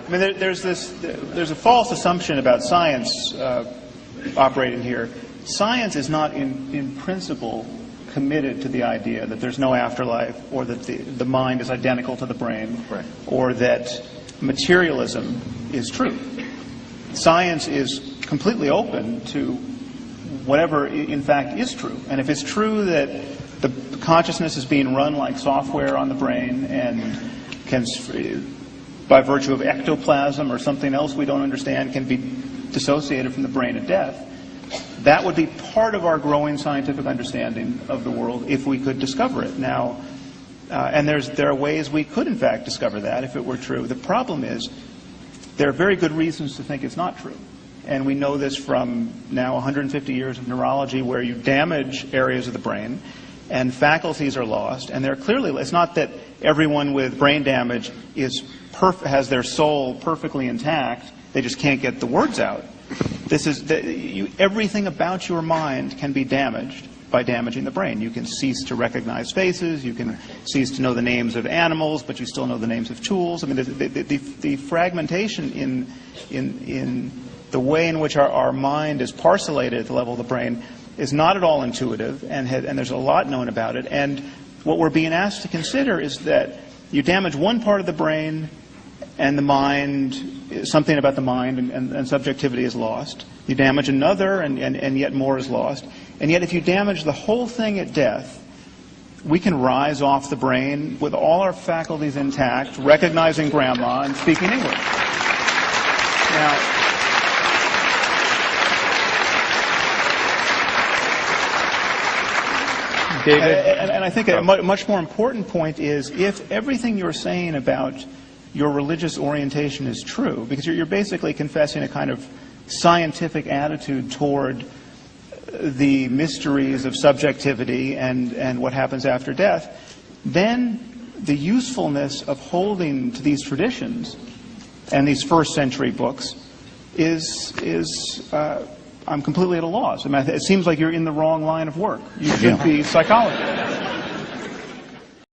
I mean, there's a false assumption about science operating here. Science is not in principle committed to the idea that there's no afterlife, or that the mind is identical to the brain, right, or that materialism is true. Science is completely open to whatever in fact is true. And if it's true that the consciousness is being run like software on the brain and can, by virtue of ectoplasm or something else we don't understand, can be dissociated from the brain at death, that would be part of our growing scientific understanding of the world if we could discover it. Now, and there are ways we could in fact discover that if it were true. The problem is there are very good reasons to think it's not true. And we know this from now 150 years of neurology, where you damage areas of the brain and faculties are lost. And they're clearly, it's not that everyone with brain damage has their soul perfectly intact, they just can't get the words out. This is everything about your mind can be damaged by damaging the brain. You can cease to recognize faces, you can cease to know the names of animals, but you still know the names of tools. I mean, the fragmentation in the way in which our mind is parcellated at the level of the brain is not at all intuitive, and there's a lot known about it. And what we're being asked to consider is that you damage one part of the brain, and the mind, something about the mind and subjectivity is lost. You damage another, and yet more is lost. And yet if you damage the whole thing at death, we can rise off the brain with all our faculties intact, recognizing grandma and speaking English. Now, David? And I think a much more important point is, if everything you're saying about your religious orientation is true, because you're basically confessing a kind of scientific attitude toward the mysteries of subjectivity and what happens after death, then the usefulness of holding to these traditions and these first century books is I'm completely at a loss. I mean, it seems like you're in the wrong line of work. You should be a psychologist.